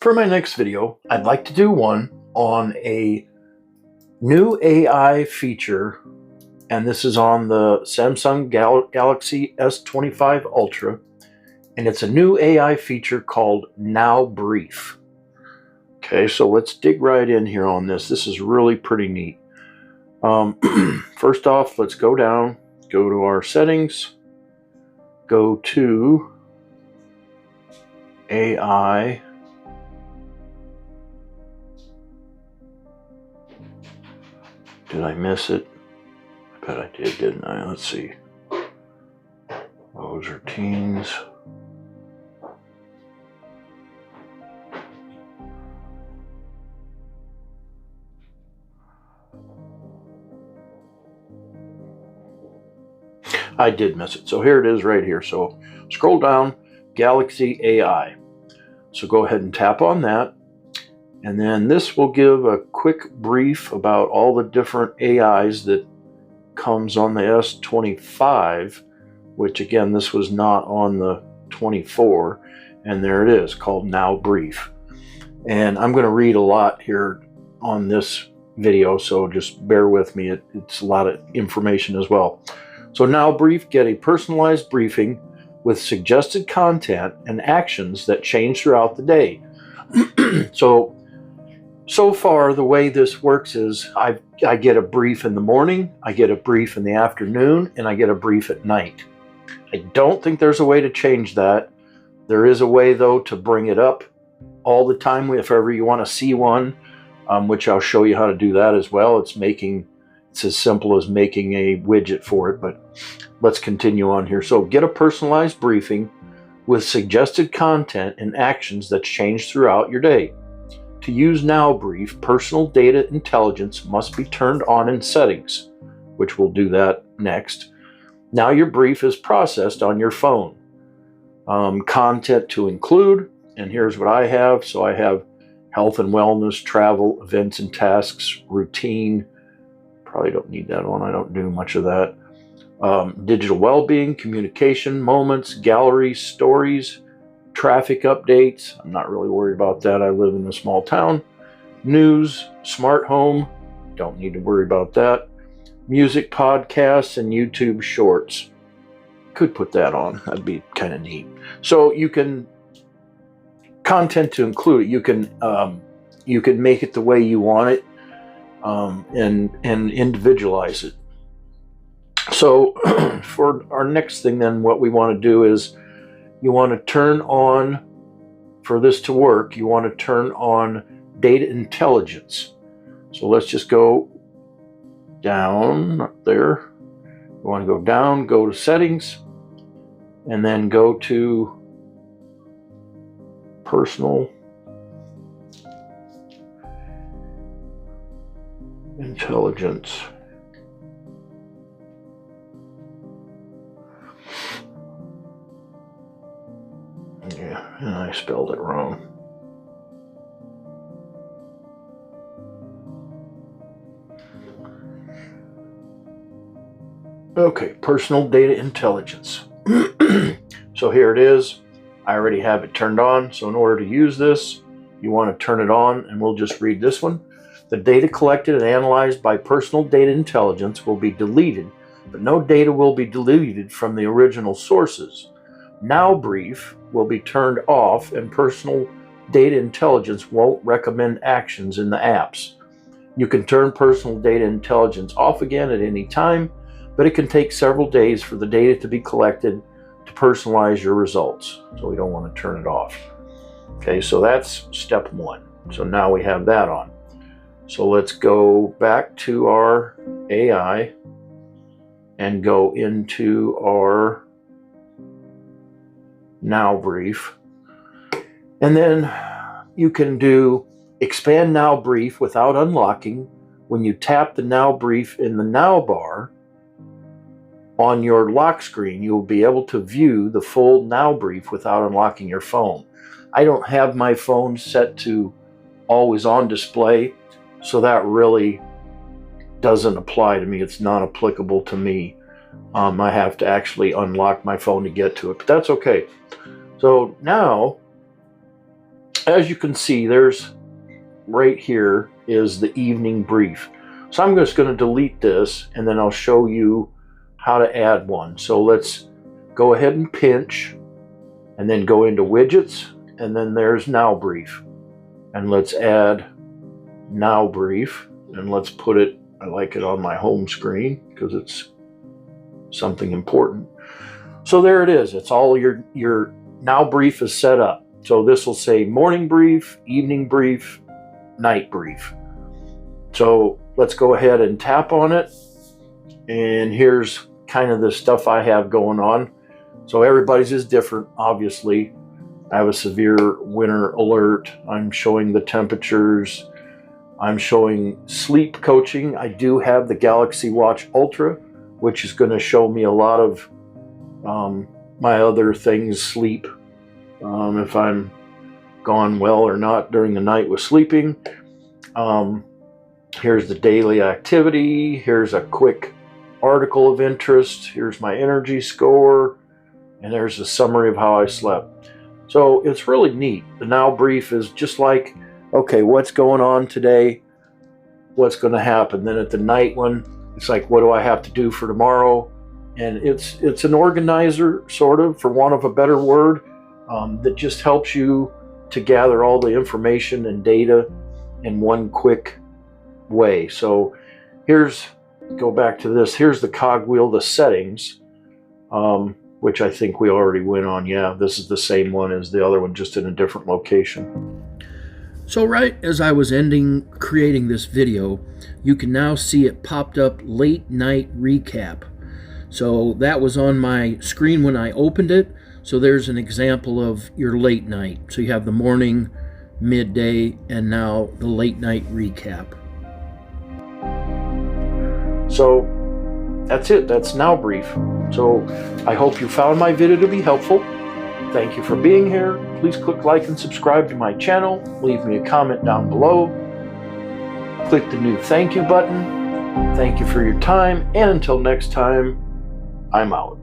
For my next video, I'd like to do one on a new AI feature, and this is on the Samsung Galaxy S25 Ultra, and it's a new AI feature called Now Brief. Okay, so let's dig right in here on this. This is really pretty neat. First off, let's go down, go to our settings, go to AI. Did I miss it? I bet I did, didn't I? Let's see. Those routines. I did miss it. So here it is right here. So scroll down, Galaxy AI. So go ahead and tap on that. And then this will give a quick brief about all the different AIs that comes on the S25, which again, this was not on the 24. And there it is, called Now Brief. And I'm going to read a lot here on this video, so just bear with me. It's a lot of information as well. So Now Brief, get a personalized briefing with suggested content and actions that change throughout the day. So far, the way this works is I get a brief in the morning, I get a brief in the afternoon, and I get a brief at night. I don't think there's a way to change that. There is a way, though, to bring it up all the time if ever you want to see one, which I'll show you how to do that as well. It's as simple as making a widget for it, but let's continue on here. So get a personalized briefing with suggested content and actions that change throughout your day. To use Now Brief, personal data intelligence must be turned on in settings, which we'll do that next. Now your brief is processed on your phone. Content to include, and here's what I have. So I have health and wellness, travel, events and tasks, routine. Probably don't need that one. I don't do much of that. Digital well-being, communication, moments, galleries, stories, traffic updates. I'm not really worried about that. I live in a small town. News, smart home. Don't need to worry about that. Music, podcasts, and YouTube shorts. Could put that on. That'd be kind of neat. So you can content to include. You can make it the way you want it, and individualize it. So for our next thing, then, what we want to do is you want to turn on, for this to work, you want to turn on data intelligence. So let's just go down up there. You want to go down, go to settings, and then go to personal intelligence. Yeah, and I spelled it wrong. Okay, personal data intelligence. So here it is. I already have it turned on. So in order to use this, you want to turn it on, and we'll just read this one. The data collected and analyzed by personal data intelligence will be deleted, but no data will be deleted from the original sources. Now Brief will be turned off, and personal data intelligence won't recommend actions in the apps. You can turn personal data intelligence off again at any time, but it can take several days for the data to be collected to personalize your results. So we don't want to turn it off. Okay, so that's step one. So now we have that on. So let's go back to our AI and go into our Now Brief. And then you can do expand Now Brief without unlocking. When you tap the Now Brief in the Now bar on your lock screen, you'll be able to view the full Now Brief without unlocking your phone. I don't have my phone set to always on display, so that really doesn't apply to me. It's not applicable to me. I have to actually unlock my phone to get to it, but that's okay. So now as you can see, there's right here is the evening brief. So I'm just going to delete this, and then I'll show you how to add one. So let's go ahead and pinch, and then go into widgets, and then there's now brief. And let's add now brief, and let's put it, I like it on my home screen because it's something important. So there it is. It's all your now brief is set up. So this will say morning brief, evening brief, night brief. So let's go ahead and tap on it. And here's kind of the stuff I have going on. So everybody's is different, obviously. I have a severe winter alert. I'm showing the temperatures. I'm showing sleep coaching. I do have the Galaxy Watch Ultra, which is going to show me a lot of my other things, sleep, if I'm gone well or not during the night with sleeping. Here's the daily activity. Here's a quick article of interest. Here's my energy score. And there's a summary of how I slept. So it's really neat. The now brief is just like, okay, what's going on today? What's going to happen? Then at the night one, it's like, what do I have to do for tomorrow? And it's an organizer, sort of, for want of a better word, that just helps you to gather all the information and data in one quick way. So go back to this. Here's the cogwheel, the settings, which I think we already went on. Yeah, this is the same one as the other one, just in a different location. So right as I was creating this video, you can now see it popped up late night recap. So that was on my screen when I opened it. So there's an example of your late night. So you have the morning, midday, and now the late night recap. So that's it. That's now brief. So I hope you found my video to be helpful. Thank you for being here. Please click like and subscribe to my channel. Leave me a comment down below. Click the new thank you button. Thank you for your time, and until next time, I'm out.